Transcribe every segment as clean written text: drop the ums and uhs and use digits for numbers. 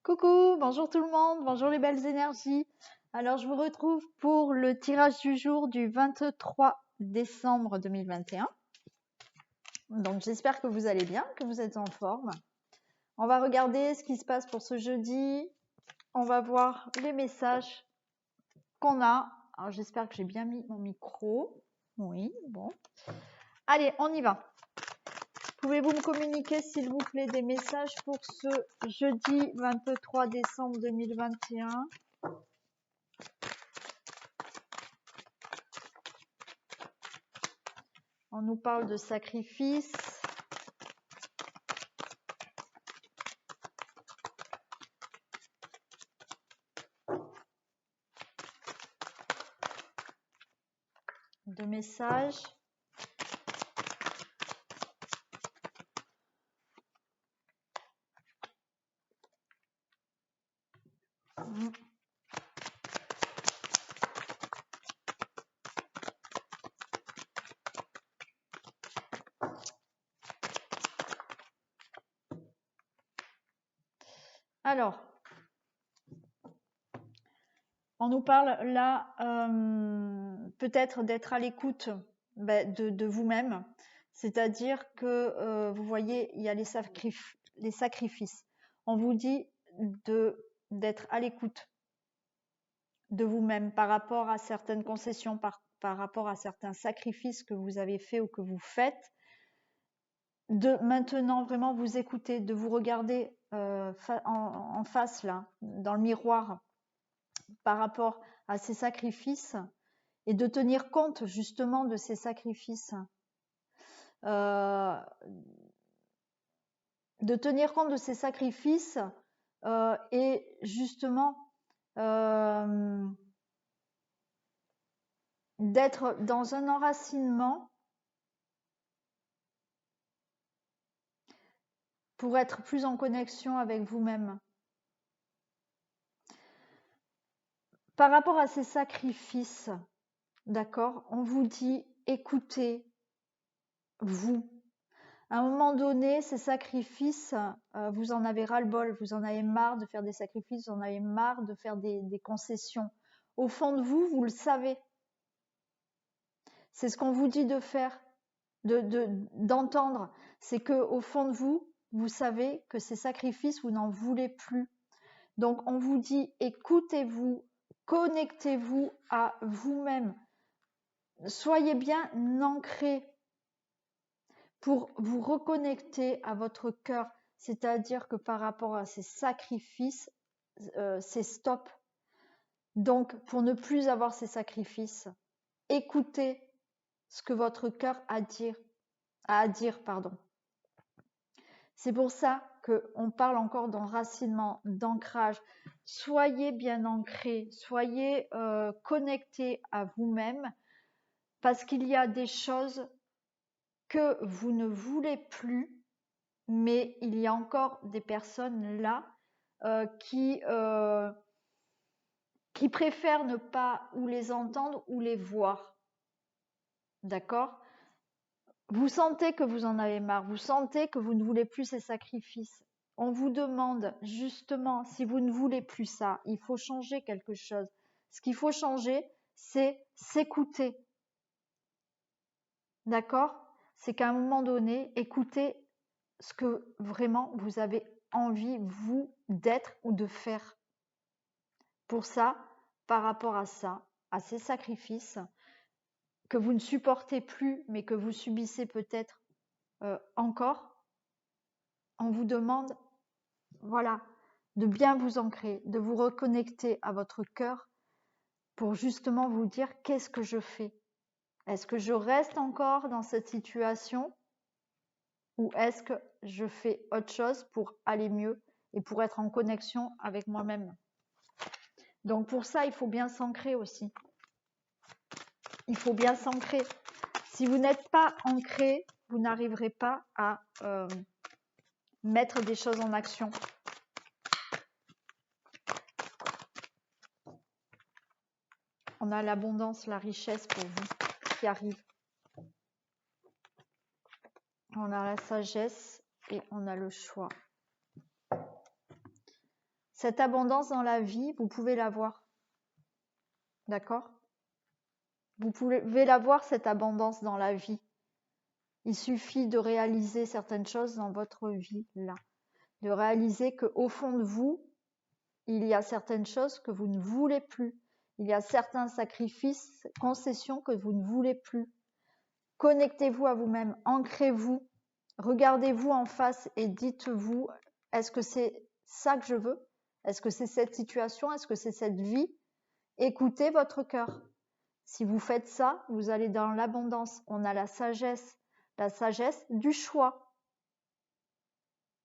Coucou, bonjour tout le monde, bonjour les belles énergies. Alors je vous retrouve pour le tirage du jour du 23 décembre 2021. Donc j'espère que vous allez bien, que vous êtes en forme. On va regarder ce qui se passe pour ce jeudi. On va voir les messages qu'on a. Alors j'espère que j'ai bien mis mon micro. Oui, bon. Allez, on y va. Pouvez-vous me communiquer, s'il vous plaît, des messages pour ce jeudi 23 décembre 2021 ? On nous parle de sacrifice. De messages. Alors, on nous parle là peut-être d'être à l'écoute de vous-même, c'est-à-dire que vous voyez, il y a les sacrifices. On vous dit d'être à l'écoute de vous-même par rapport à certaines concessions, par rapport à certains sacrifices que vous avez faits ou que vous faites, de maintenant vraiment vous écouter, de vous regarder en face là, dans le miroir, par rapport à ces sacrifices et de tenir compte justement de ces sacrifices. De tenir compte de ces sacrifices et justement d'être dans un enracinement pour être plus en connexion avec vous-même. Par rapport à ces sacrifices, d'accord, on vous dit écoutez-vous. À un moment donné, ces sacrifices, vous en avez ras-le-bol, vous en avez marre de faire des sacrifices, vous en avez marre de faire des concessions. Au fond de vous, vous le savez. C'est ce qu'on vous dit de faire, d'entendre. C'est qu'au fond de vous, vous savez que ces sacrifices, vous n'en voulez plus. Donc, on vous dit écoutez-vous, connectez-vous à vous-même. Soyez bien ancrés pour vous reconnecter à votre cœur, c'est-à-dire que par rapport à ces sacrifices, c'est stop. Donc, pour ne plus avoir ces sacrifices, écoutez ce que votre cœur a à dire. C'est pour ça qu'on parle encore d'enracinement, d'ancrage. Soyez bien ancrés, soyez connectés à vous-même, parce qu'il y a des choses que vous ne voulez plus, mais il y a encore des personnes là qui préfèrent ne pas ou les entendre ou les voir. D'accord ? Vous sentez que vous en avez marre, vous sentez que vous ne voulez plus ces sacrifices. On vous demande justement, si vous ne voulez plus ça, il faut changer quelque chose. Ce qu'il faut changer, c'est s'écouter. D'accord ? C'est qu'à un moment donné, écoutez ce que vraiment vous avez envie, vous, d'être ou de faire. Pour ça, par rapport à ça, à ces sacrifices que vous ne supportez plus, mais que vous subissez peut-être encore, on vous demande, voilà, de bien vous ancrer, de vous reconnecter à votre cœur pour justement vous dire qu'est-ce que je fais ? Est-ce que je reste encore dans cette situation ou est-ce que je fais autre chose pour aller mieux et pour être en connexion avec moi-même ? Donc pour ça, il faut bien s'ancrer aussi. Il faut bien s'ancrer. Si vous n'êtes pas ancré, vous n'arriverez pas à mettre des choses en action. On a l'abondance, la richesse pour vous qui arrive. On a la sagesse et on a le choix. Cette abondance dans la vie, vous pouvez l'avoir. D'accord? Vous pouvez l'avoir, cette abondance dans la vie. Il suffit de réaliser certaines choses dans votre vie, là. De réaliser qu'au fond de vous, il y a certaines choses que vous ne voulez plus. Il y a certains sacrifices, concessions que vous ne voulez plus. Connectez-vous à vous-même, ancrez-vous, regardez-vous en face et dites-vous, est-ce que c'est ça que je veux? Est-ce que c'est cette situation? Est-ce que c'est cette vie? Écoutez votre cœur. Si vous faites ça, vous allez dans l'abondance. On a la sagesse du choix.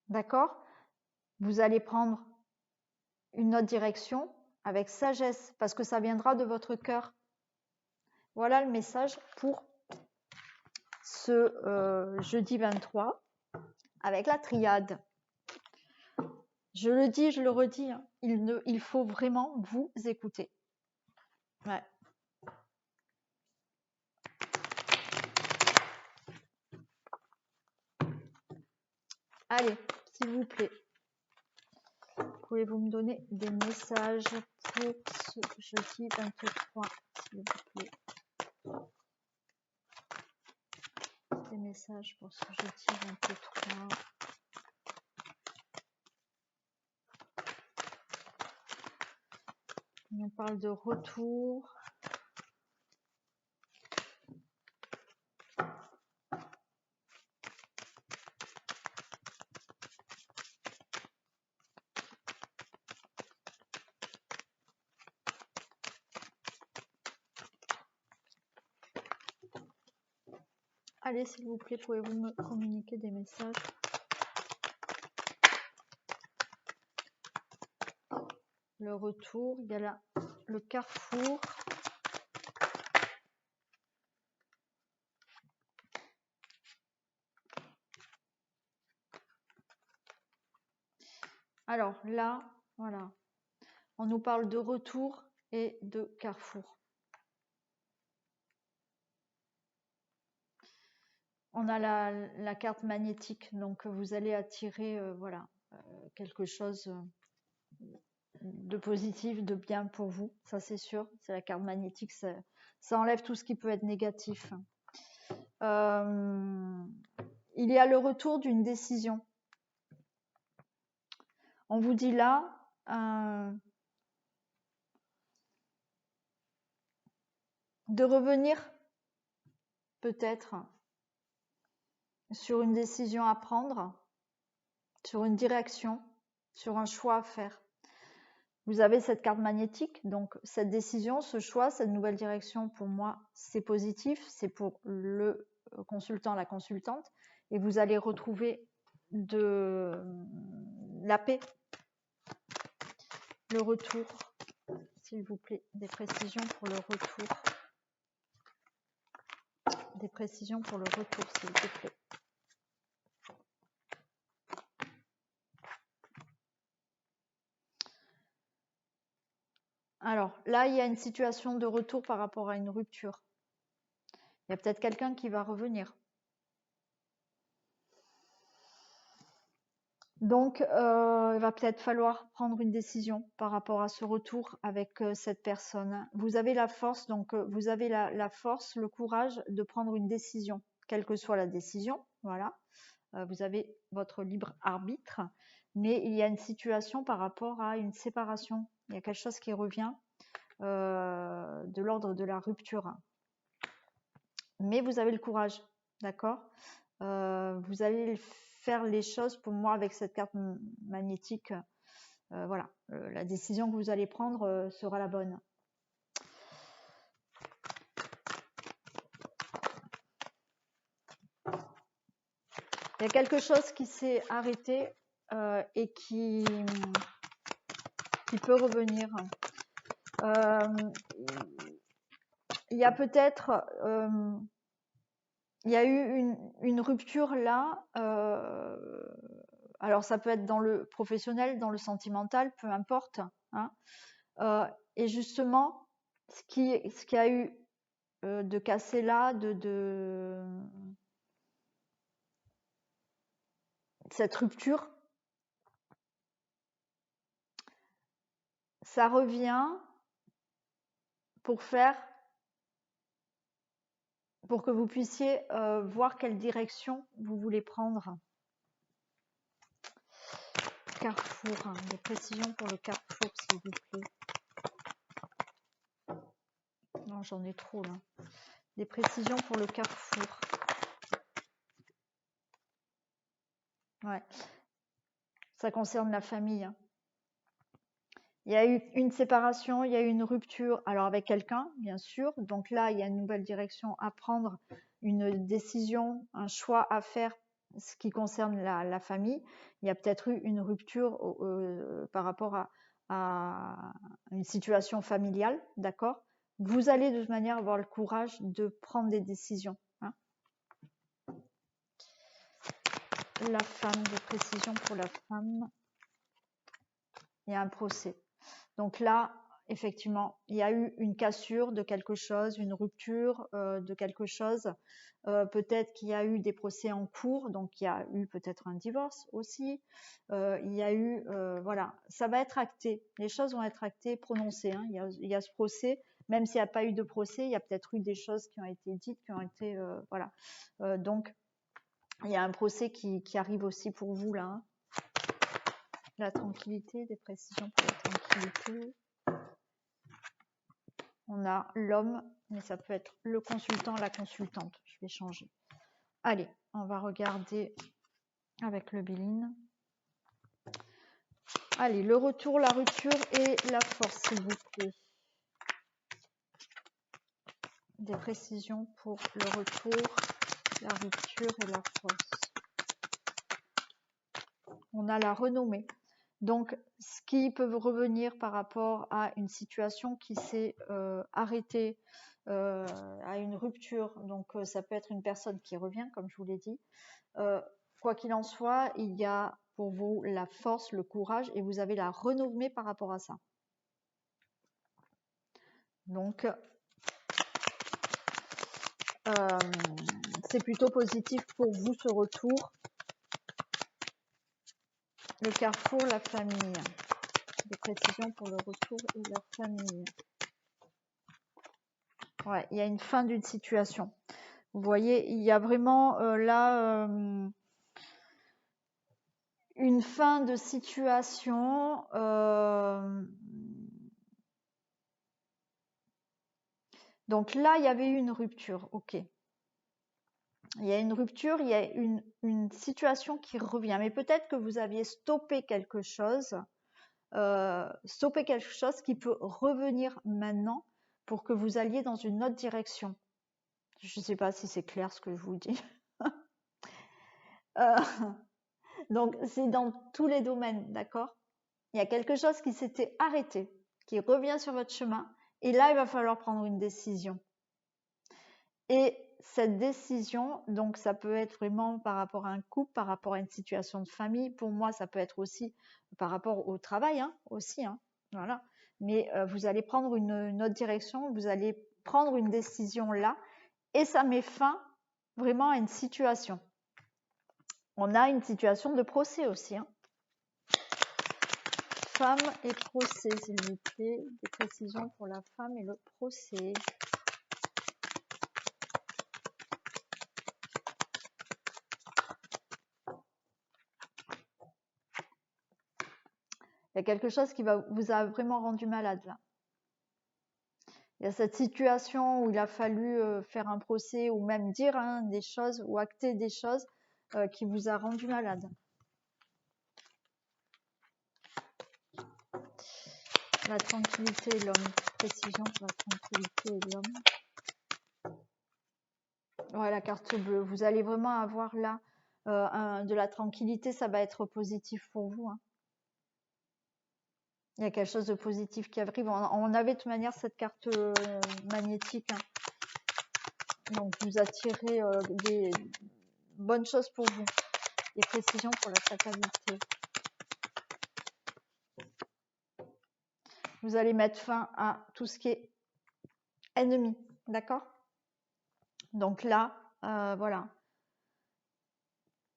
D'accord? Vous allez prendre une autre direction avec sagesse, parce que ça viendra de votre cœur. Voilà le message pour ce jeudi 23 avec la triade. Je le dis, je le redis, hein, il faut vraiment vous écouter. Ouais. Allez, s'il vous plaît, pouvez-vous me donner des messages pour ce jeudi 23, s'il vous plaît? Des messages pour ce jeudi 23. On parle de retour. Allez, s'il vous plaît, pouvez-vous me communiquer des messages? Le retour, il y a là le carrefour. Alors là, voilà, on nous parle de retour et de carrefour. On a la carte magnétique, donc vous allez attirer voilà, quelque chose de positif, de bien pour vous, ça c'est sûr. C'est la carte magnétique, ça enlève tout ce qui peut être négatif. Il y a le retour d'une décision. On vous dit là, de revenir peut-être sur une décision à prendre, sur une direction, sur un choix à faire. Vous avez cette carte magnétique, donc cette décision, ce choix, cette nouvelle direction, pour moi, c'est positif, c'est pour le consultant, la consultante, et vous allez retrouver de la paix. Le retour, s'il vous plaît, des précisions pour le retour. Des précisions pour le retour, s'il vous plaît. Alors, là, il y a une situation de retour par rapport à une rupture. Il y a peut-être quelqu'un qui va revenir. Donc, il va peut-être falloir prendre une décision par rapport à ce retour avec cette personne. Vous avez la force, donc vous avez la force, le courage de prendre une décision, quelle que soit la décision. Voilà, vous avez votre libre arbitre, mais il y a une situation par rapport à une séparation. Il y a quelque chose qui revient de l'ordre de la rupture. Mais vous avez le courage, d'accord? Vous allez faire les choses, pour moi, avec cette carte magnétique. Voilà, la décision que vous allez prendre sera la bonne. Il y a quelque chose qui s'est arrêté et qui peut revenir. Il y a peut-être... il y a eu une rupture là. Alors ça peut être dans le professionnel, dans le sentimental, peu importe. Hein. Et justement, ce qui a eu de cassé là, cette rupture, ça revient pour que vous puissiez voir quelle direction vous voulez prendre. Carrefour, hein, des précisions pour le carrefour, s'il vous plaît. Non, j'en ai trop là. Des précisions pour le carrefour. Ouais. Ça concerne la famille. Hein. Il y a eu une séparation, il y a eu une rupture, alors avec quelqu'un, bien sûr. Donc là, il y a une nouvelle direction à prendre, une décision, un choix à faire, ce qui concerne la famille. Il y a peut-être eu une rupture par rapport à une situation familiale, d'accord? Vous allez de toute manière avoir le courage de prendre des décisions. Hein. La femme, des précisions pour la femme. Il y a un procès. Donc là, effectivement, il y a eu une cassure de quelque chose, une rupture de quelque chose. Peut-être qu'il y a eu des procès en cours, donc il y a eu peut-être un divorce aussi. Il y a eu, voilà, ça va être acté. Les choses vont être actées, prononcées. Hein. Il y a ce procès, même s'il n'y a pas eu de procès, il y a peut-être eu des choses qui ont été dites, qui ont été, voilà. Donc, il y a un procès qui arrive aussi pour vous là. Hein. La tranquillité, des précisions pour la tranquillité. On a l'homme, mais ça peut être le consultant, la consultante. Je vais changer. Allez, on va regarder avec le Béline. Allez, le retour, la rupture et la force, s'il vous plaît. Des précisions pour le retour, la rupture et la force. On a la renommée. Donc, ce qui peut revenir par rapport à une situation qui s'est arrêtée, à une rupture. Donc, ça peut être une personne qui revient, comme je vous l'ai dit. Quoi qu'il en soit, il y a pour vous la force, le courage, et vous avez la renommée par rapport à ça. Donc, c'est plutôt positif pour vous ce retour. Le carrefour, la famille. Des précisions pour le retour et la famille. Ouais, il y a une fin d'une situation. Vous voyez, il y a vraiment là une fin de situation. Donc là, il y avait eu une rupture. Ok. Il y a une rupture, il y a une situation qui revient. Mais peut-être que vous aviez stoppé quelque chose qui peut revenir maintenant pour que vous alliez dans une autre direction. Je ne sais pas si c'est clair ce que je vous dis. Donc, c'est dans tous les domaines, d'accord? Il y a quelque chose qui s'était arrêté, qui revient sur votre chemin, et là, il va falloir prendre une décision. Et cette décision, donc ça peut être vraiment par rapport à un couple, par rapport à une situation de famille. Pour moi, ça peut être aussi par rapport au travail, hein, aussi. Hein, voilà. Mais vous allez prendre une autre direction, vous allez prendre une décision là, et ça met fin vraiment à une situation. On a une situation de procès aussi. Hein. Femme et procès, s'il vous plaît. Des précisions pour la femme et le procès. Il y a quelque chose qui vous a vraiment rendu malade là. Il y a cette situation où il a fallu faire un procès ou même dire des choses ou acter des choses qui vous a rendu malade. La tranquillité et l'homme. Précision pour la tranquillité et l'homme. Ouais, la carte bleue. Vous allez vraiment avoir là de la tranquillité. Ça va être positif pour vous. Hein. Il y a quelque chose de positif qui arrive. On avait de toute manière cette carte magnétique. Hein. Donc, vous attirez des bonnes choses pour vous. Des précisions pour la fatalité. Vous allez mettre fin à tout ce qui est ennemi. D'accord? Donc là, voilà.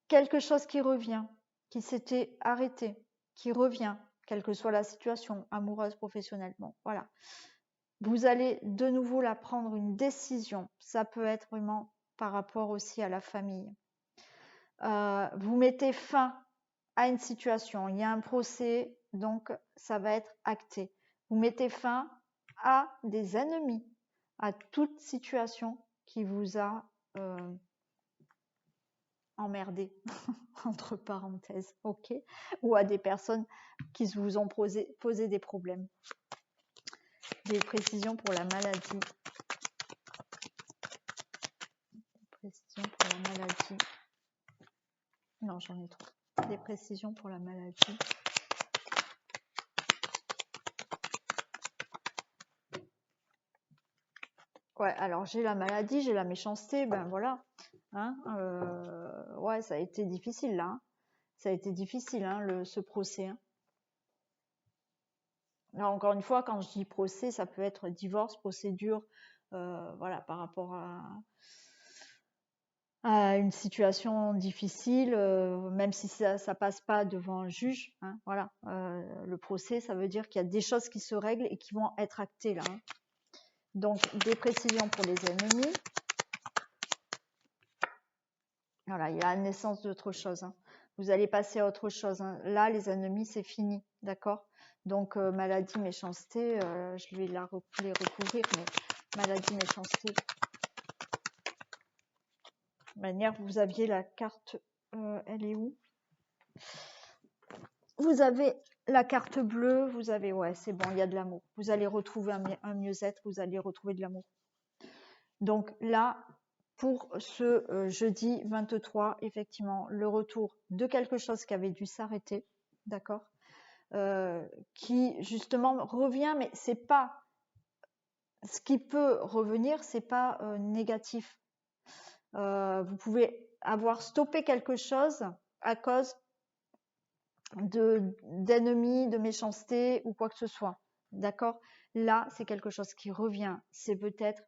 Quelque chose qui revient, qui s'était arrêté, qui revient, quelle que soit la situation, amoureuse, professionnelle. Bon, voilà. Vous allez de nouveau là prendre une décision. Ça peut être vraiment par rapport aussi à la famille. Vous mettez fin à une situation. Il y a un procès, donc ça va être acté. Vous mettez fin à des ennemis, à toute situation qui vous a emmerdé, entre parenthèses, ok, ou à des personnes qui vous ont posé des problèmes. Des précisions pour la maladie. Précisions pour la maladie. Non, j'en ai trop. Des précisions pour la maladie. Ouais, alors j'ai la maladie, j'ai la méchanceté, ben voilà. Hein, ouais, ça a été difficile là. Hein. Ça a été difficile, hein, ce procès. Hein. Alors, encore une fois, quand je dis procès, ça peut être divorce, procédure, voilà, par rapport à une situation difficile, même si ça passe pas devant un juge. Hein, voilà, le procès, ça veut dire qu'il y a des choses qui se règlent et qui vont être actées là. Hein. Donc, des précisions pour les ennemis. Voilà, il y a la naissance d'autre chose. Hein. Vous allez passer à autre chose. Hein. Là, les ennemis, c'est fini. D'accord. Donc, maladie, méchanceté, je vais les recouvrir, mais maladie, méchanceté. De manière, vous aviez la carte, elle est où? Vous avez la carte bleue, vous avez, ouais, c'est bon, il y a de l'amour. Vous allez retrouver un mieux-être, vous allez retrouver de l'amour. Donc là, pour ce jeudi 23, effectivement, le retour de quelque chose qui avait dû s'arrêter, d'accord, qui justement revient, mais c'est pas ce qui peut revenir, c'est pas négatif. Vous pouvez avoir stoppé quelque chose à cause d'ennemis, de méchanceté ou quoi que ce soit, d'accord. Là, c'est quelque chose qui revient. C'est peut-être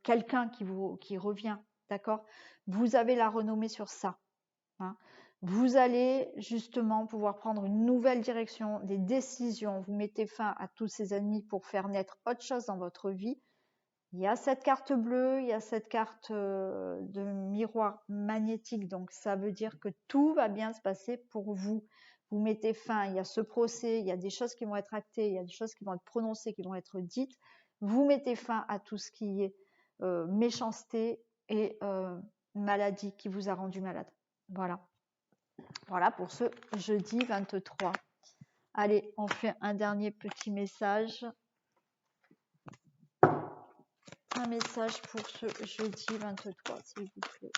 quelqu'un qui revient, d'accord. Vous avez la renommée sur ça. Hein. Vous allez justement pouvoir prendre une nouvelle direction, des décisions. Vous mettez fin à tous ces ennemis pour faire naître autre chose dans votre vie. Il y a cette carte bleue, il y a cette carte de miroir magnétique. Donc, ça veut dire que tout va bien se passer pour vous. Vous mettez fin, il y a ce procès, il y a des choses qui vont être actées, il y a des choses qui vont être prononcées, qui vont être dites. Vous mettez fin à tout ce qui est méchanceté et maladie qui vous a rendu malade. Voilà. Voilà pour ce jeudi 23. Allez, on fait un dernier petit message. Un message pour ce jeudi 23, s'il vous plaît.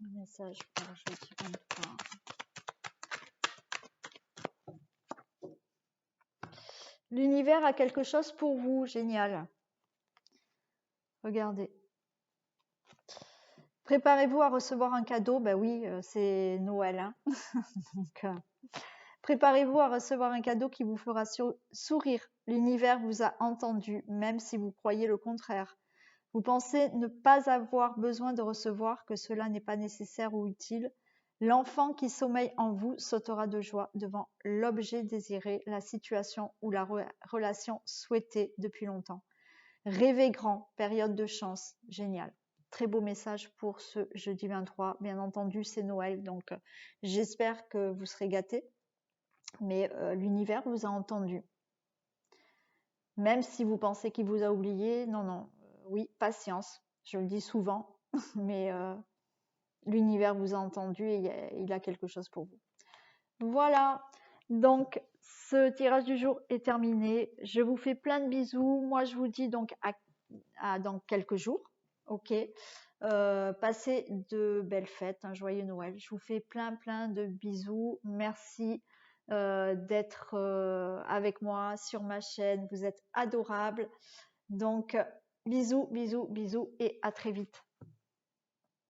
Un message pour jeudi 23. L'univers a quelque chose pour vous, génial. Regardez. Préparez-vous à recevoir un cadeau. Ben oui, c'est Noël. Hein. Donc, préparez-vous à recevoir un cadeau qui vous fera sourire. L'univers vous a entendu, même si vous croyez le contraire. Vous pensez ne pas avoir besoin de recevoir, que cela n'est pas nécessaire ou utile. L'enfant qui sommeille en vous sautera de joie devant l'objet désiré, la situation ou la relation souhaitée depuis longtemps. Rêvez grand, période de chance, génial. Très beau message pour ce jeudi 23. Bien entendu, c'est Noël, donc j'espère que vous serez gâtés. Mais l'univers vous a entendu. Même si vous pensez qu'il vous a oublié, non. Oui, patience. Je le dis souvent, mais l'univers vous a entendu et il a quelque chose pour vous. Voilà. Donc, ce tirage du jour est terminé. Je vous fais plein de bisous. Moi, je vous dis donc à dans quelques jours. Ok. Passez de belles fêtes, un joyeux Noël. Je vous fais plein de bisous. Merci d'être avec moi sur ma chaîne. Vous êtes adorables. Donc, bisous et à très vite.